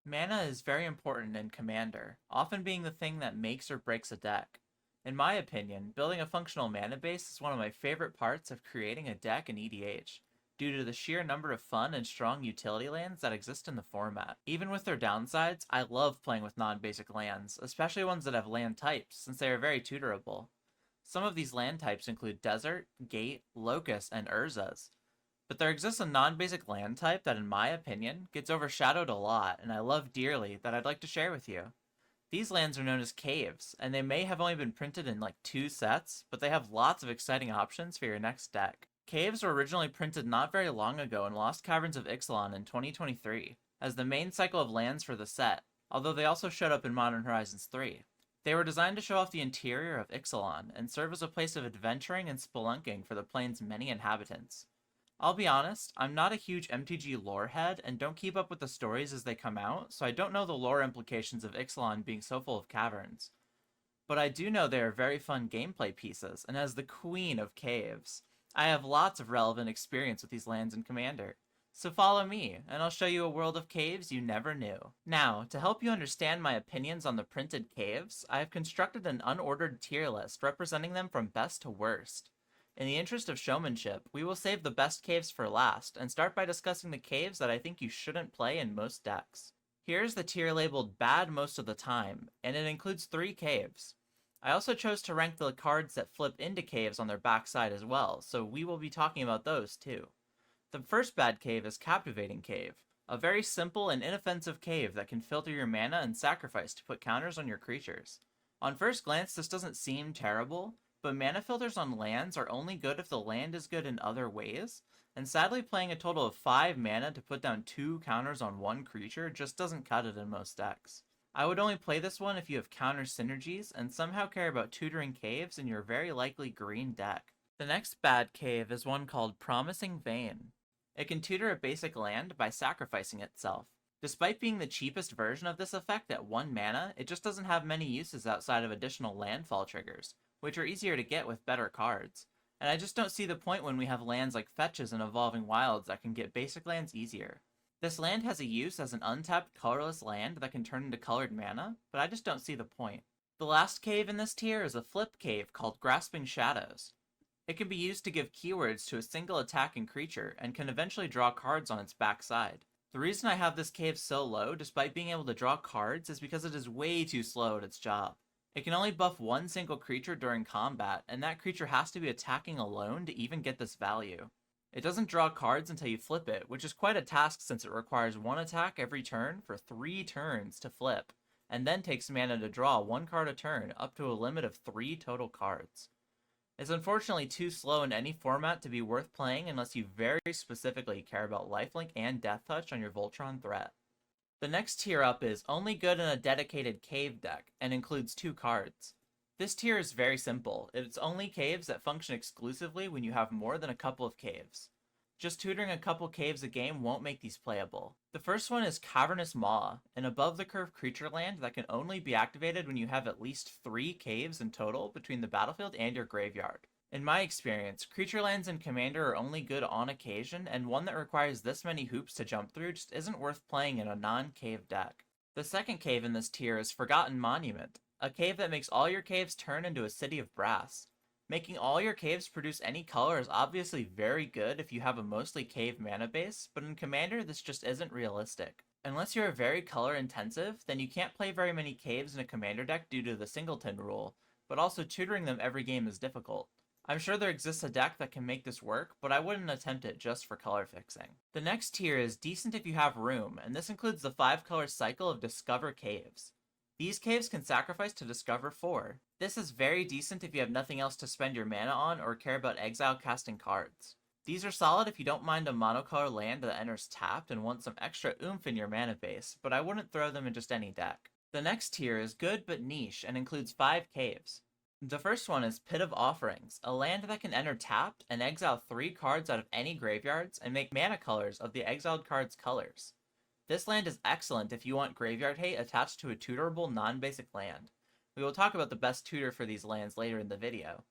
Mana is very important in Commander, often being the thing that makes or breaks a deck. In my opinion, building a functional mana base is one of my favorite parts of creating a deck in EDH, due to the sheer number of fun and strong utility lands that exist in the format. Even with their downsides, I love playing with non-basic lands, especially ones that have land types, since they are very tutorable. Some of these land types include Desert, Gate, Locust, and Urzas, but there exists a non-basic land type that, in my opinion, gets overshadowed a lot and I love dearly that I'd like to share with you. These lands are known as caves, and they may have only been printed in like 2 sets, but they have lots of exciting options for your next deck. Caves were originally printed not very long ago in Lost Caverns of Ixalan in 2023, as the main cycle of lands for the set, although they also showed up in Modern Horizons 3. They were designed to show off the interior of Ixalan and serve as a place of adventuring and spelunking for the plane's many inhabitants. I'll be honest, I'm not a huge MTG lore head and don't keep up with the stories as they come out, so I don't know the lore implications of Ixalan being so full of caverns. But I do know they are very fun gameplay pieces, and as the queen of caves, I have lots of relevant experience with these lands in Commander. So follow me, and I'll show you a world of caves you never knew. Now, to help you understand my opinions on the printed caves, I have constructed an unordered tier list representing them from best to worst. In the interest of showmanship, we will save the best caves for last, and start by discussing the caves that I think you shouldn't play in most decks. Here's the tier labeled bad most of the time, and it includes 3 caves. I also chose to rank the cards that flip into caves on their backside as well, so we will be talking about those too. The first bad cave is Captivating Cave, a very simple and inoffensive cave that can filter your mana and sacrifice to put counters on your creatures. On first glance, this doesn't seem terrible, but mana filters on lands are only good if the land is good in other ways, and sadly playing a total of 5 mana to put down 2 counters on one creature just doesn't cut it in most decks. I would only play this one if you have counter synergies and somehow care about tutoring caves in your very likely green deck. The next bad cave is one called Promising Vein. It can tutor a basic land by sacrificing itself. Despite being the cheapest version of this effect at 1 mana, it just doesn't have many uses outside of additional landfall triggers, which are easier to get with better cards. And I just don't see the point when we have lands like Fetches and Evolving Wilds that can get basic lands easier. This land has a use as an untapped colorless land that can turn into colored mana, but I just don't see the point. The last cave in this tier is a flip cave called Grasping Shadows. It can be used to give keywords to a single attacking creature and can eventually draw cards on its backside. The reason I have this cave so low despite being able to draw cards is because it is way too slow at its job. It can only buff one single creature during combat, and that creature has to be attacking alone to even get this value. It doesn't draw cards until you flip it, which is quite a task since it requires 1 attack every turn for 3 turns to flip, and then takes mana to draw 1 card a turn, up to a limit of 3 total cards. It's unfortunately too slow in any format to be worth playing unless you very specifically care about lifelink and death touch on your Voltron threat. The next tier up is only good in a dedicated cave deck, and includes 2 cards. This tier is very simple. It's only caves that function exclusively when you have more than a couple of caves. Just tutoring a couple caves a game won't make these playable. The first one is Cavernous Maw, an above-the-curve creature land that can only be activated when you have at least 3 caves in total between the battlefield and your graveyard. In my experience, creature lands in Commander are only good on occasion, and one that requires this many hoops to jump through just isn't worth playing in a non-cave deck. The second cave in this tier is Forgotten Monument, a cave that makes all your caves turn into a city of brass. Making all your caves produce any color is obviously very good if you have a mostly cave mana base, but in Commander this just isn't realistic. Unless you're very color intensive, then you can't play very many caves in a Commander deck due to the singleton rule, but also tutoring them every game is difficult. I'm sure there exists a deck that can make this work, but I wouldn't attempt it just for color fixing. The next tier is decent if you have room, and this includes the 5-color cycle of Discover Caves. These caves can sacrifice to discover 4. This is very decent if you have nothing else to spend your mana on or care about exile casting cards. These are solid if you don't mind a monocolor land that enters tapped and want some extra oomph in your mana base, but I wouldn't throw them in just any deck. The next tier is good but niche and includes 5 caves. The first one is Pit of Offerings, a land that can enter tapped and exile 3 cards out of any graveyards and make mana colors of the exiled card's colors. This land is excellent if you want graveyard hate attached to a tutorable non-basic land. We will talk about the best tutor for these lands later in the video.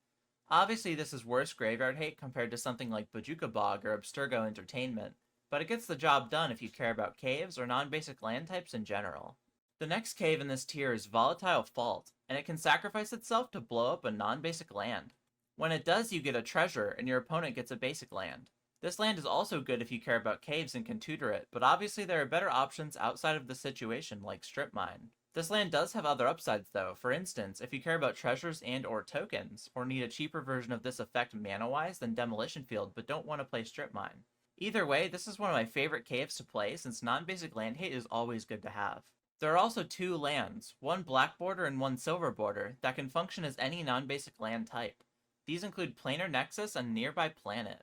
Obviously this is worse graveyard hate compared to something like Bojuka Bog or Abstergo Entertainment, but it gets the job done if you care about caves or non-basic land types in general. The next cave in this tier is Volatile Fault, and it can sacrifice itself to blow up a non-basic land. When it does, you get a treasure, and your opponent gets a basic land. This land is also good if you care about caves and can tutor it, but obviously there are better options outside of the situation, like Strip Mine. This land does have other upsides though. For instance, if you care about treasures and or tokens, or need a cheaper version of this effect mana-wise than Demolition Field but don't want to play Strip Mine. Either way, this is one of my favorite caves to play since non-basic land hate is always good to have. There are also two lands, one black border and one silver border, that can function as any non-basic land type. These include Planar Nexus and Nearby Planet.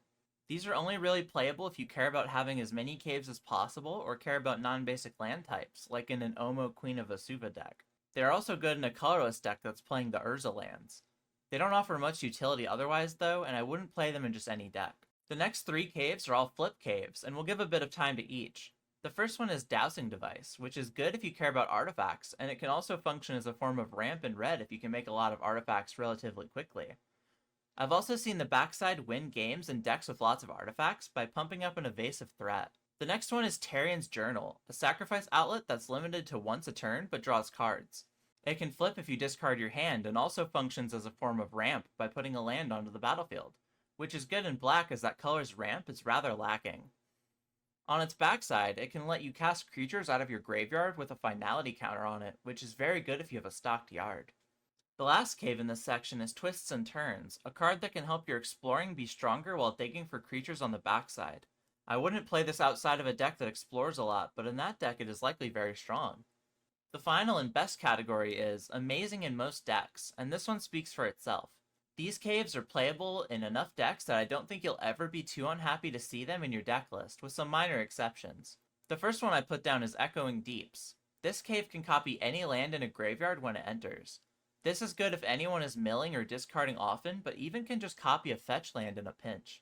These are only really playable if you care about having as many caves as possible or care about non-basic land types, like in an Omo Queen of Asuva deck. They are also good in a colorless deck that's playing the Urza lands. They don't offer much utility otherwise though, and I wouldn't play them in just any deck. The next three caves are all flip caves, and we'll give a bit of time to each. The first one is Dowsing Device, which is good if you care about artifacts, and it can also function as a form of ramp in red if you can make a lot of artifacts relatively quickly. I've also seen the backside win games in decks with lots of artifacts by pumping up an evasive threat. The next one is Tarian's Journal, a sacrifice outlet that's limited to once a turn but draws cards. It can flip if you discard your hand and also functions as a form of ramp by putting a land onto the battlefield, which is good in black as that color's ramp is rather lacking. On its backside, it can let you cast creatures out of your graveyard with a finality counter on it, which is very good if you have a stocked yard. The last cave in this section is Twists and Turns, a card that can help your exploring be stronger while digging for creatures on the backside. I wouldn't play this outside of a deck that explores a lot, but in that deck it is likely very strong. The final and best category is Amazing in most decks, and this one speaks for itself. These caves are playable in enough decks that I don't think you'll ever be too unhappy to see them in your deck list, with some minor exceptions. The first one I put down is Echoing Deeps. This cave can copy any land in a graveyard when it enters. This is good if anyone is milling or discarding often, but even can just copy a fetch land in a pinch.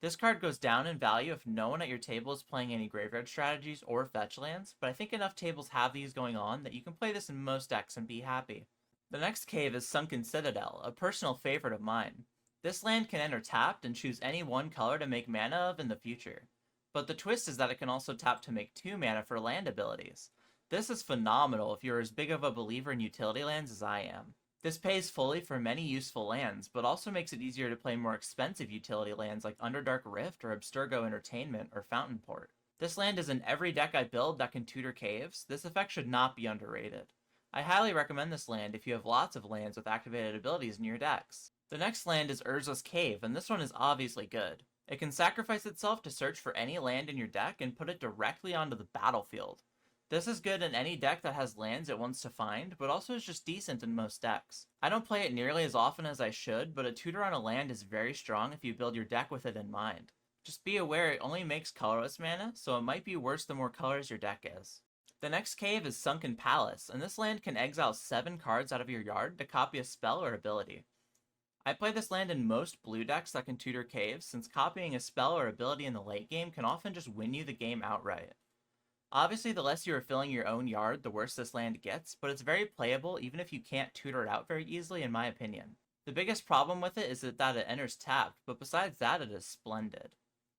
This card goes down in value if no one at your table is playing any graveyard strategies or fetch lands, but I think enough tables have these going on that you can play this in most decks and be happy. The next cave is Sunken Citadel, a personal favorite of mine. This land can enter tapped and choose any one color to make mana of in the future. But the twist is that it can also tap to make 2 mana for land abilities. This is phenomenal if you're as big of a believer in utility lands as I am. This pays fully for many useful lands, but also makes it easier to play more expensive utility lands like Underdark Rift or Abstergo Entertainment or Fountain Port. This land is in every deck I build that can tutor caves. This effect should not be underrated. I highly recommend this land if you have lots of lands with activated abilities in your decks. The next land is Urza's Cave, and this one is obviously good. It can sacrifice itself to search for any land in your deck and put it directly onto the battlefield. This is good in any deck that has lands it wants to find, but also is just decent in most decks. I don't play it nearly as often as I should, but a tutor on a land is very strong if you build your deck with it in mind. Just be aware it only makes colorless mana, so it might be worse the more colors your deck is. The next cave is Sunken Palace, and this land can exile 7 cards out of your yard to copy a spell or ability. I play this land in most blue decks that can tutor caves, since copying a spell or ability in the late game can often just win you the game outright. Obviously, the less you are filling your own yard, the worse this land gets, but it's very playable even if you can't tutor it out very easily in my opinion. The biggest problem with it is that it enters tapped, but besides that it is splendid.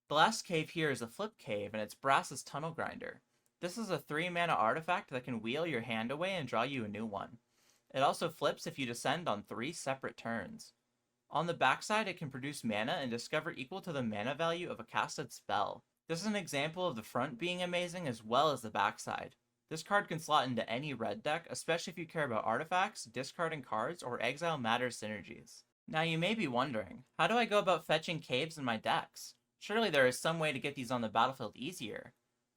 The last cave here is a flip cave, and it's Brass's Tunnel Grinder. This is a 3 mana artifact that can wheel your hand away and draw you a new one. It also flips if you descend on 3 separate turns. On the backside, it can produce mana and discover equal to the mana value of a casted spell. This is an example of the front being amazing as well as the backside. This card can slot into any red deck, especially if you care about artifacts, discarding cards, or exile matter synergies. Now you may be wondering, how do I go about fetching caves in my decks? Surely there is some way to get these on the battlefield easier.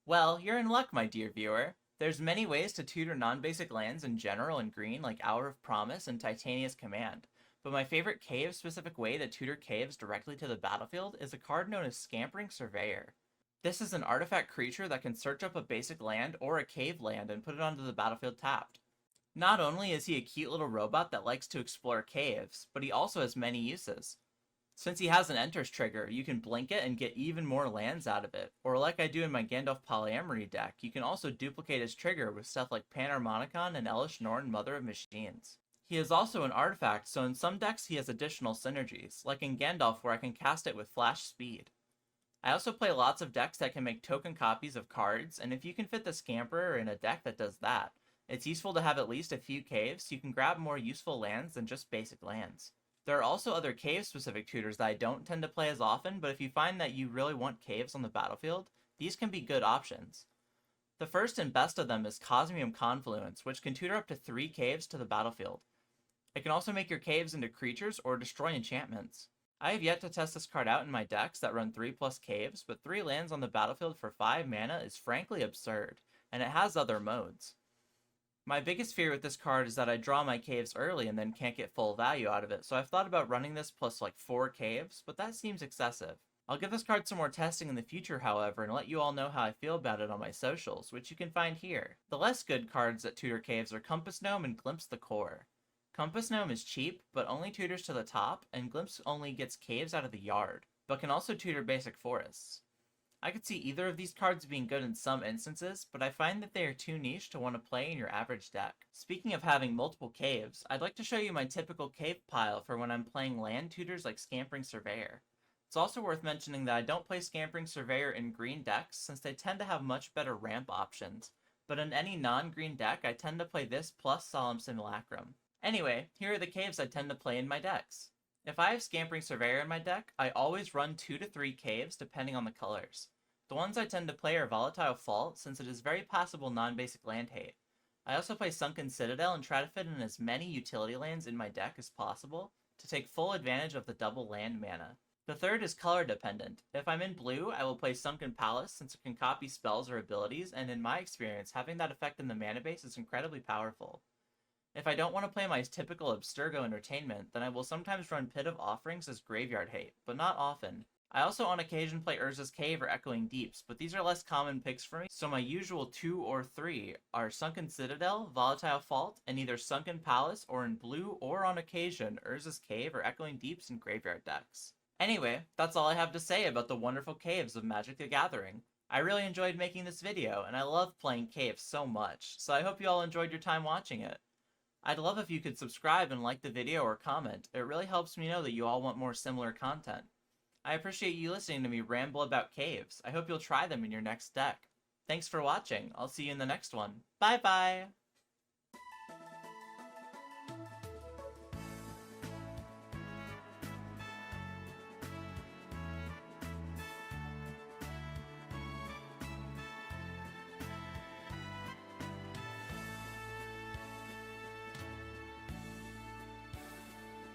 Well, you're in luck, my dear viewer. There's many ways to tutor non-basic lands in general in green like Hour of Promise and Titania's Command, but my favorite cave-specific way to tutor caves directly to the battlefield is a card known as Scampering Surveyor. This is an artifact creature that can search up a basic land or a cave land and put it onto the battlefield tapped. Not only is he a cute little robot that likes to explore caves, but he also has many uses. Since he has an Enters trigger, you can blink it and get even more lands out of it, or like I do in my Gandalf Polyamory deck, you can also duplicate his trigger with stuff like Panharmonicon and Elish Norn, Mother of Machines. He is also an artifact, so in some decks he has additional synergies, like in Gandalf where I can cast it with Flash Speed. I also play lots of decks that can make token copies of cards, and if you can fit the Scamperer in a deck that does that, it's useful to have at least a few caves so you can grab more useful lands than just basic lands. There are also other cave-specific tutors that I don't tend to play as often, but if you find that you really want caves on the battlefield, these can be good options. The first and best of them is Cosmium Confluence, which can tutor up to 3 caves to the battlefield. It can also make your caves into creatures or destroy enchantments. I have yet to test this card out in my decks that run 3+ caves, but 3 lands on the battlefield for 5 mana is frankly absurd, and it has other modes. My biggest fear with this card is that I draw my caves early and then can't get full value out of it, so I've thought about running this plus like 4 caves, but that seems excessive. I'll give this card some more testing in the future, however, and let you all know how I feel about it on my socials, which you can find here. The less good cards that tutor caves are Compass Gnome and Glimpse the Core. Compass Gnome is cheap, but only tutors to the top, and Glimpse only gets caves out of the yard, but can also tutor basic forests. I could see either of these cards being good in some instances, but I find that they are too niche to want to play in your average deck. Speaking of having multiple caves, I'd like to show you my typical cave pile for when I'm playing land tutors like Scampering Surveyor. It's also worth mentioning that I don't play Scampering Surveyor in green decks since they tend to have much better ramp options, but in any non-green deck I tend to play this plus Solemn Simulacrum. Anyway, here are the caves I tend to play in my decks. If I have Scampering Surveyor in my deck, I always run 2 to 3 caves depending on the colors. The ones I tend to play are Volatile Fault, since it is very passable non-basic land hate. I also play Sunken Citadel and try to fit in as many utility lands in my deck as possible to take full advantage of the double land mana. The third is color dependent. If I'm in blue, I will play Sunken Palace since it can copy spells or abilities, and in my experience, having that effect in the mana base is incredibly powerful. If I don't want to play my typical Abstergo Entertainment, then I will sometimes run Pit of Offerings as graveyard hate, but not often. I also on occasion play Urza's Cave or Echoing Deeps, but these are less common picks for me, so my usual 2 or 3 are Sunken Citadel, Volatile Fault, and either Sunken Palace or in blue or on occasion Urza's Cave or Echoing Deeps in graveyard decks. Anyway, that's all I have to say about the wonderful caves of Magic the Gathering. I really enjoyed making this video, and I love playing caves so much, so I hope you all enjoyed your time watching it. I'd love if you could subscribe and like the video or comment. It really helps me know that you all want more similar content. I appreciate you listening to me ramble about caves. I hope you'll try them in your next deck. Thanks for watching. I'll see you in the next one. Bye bye!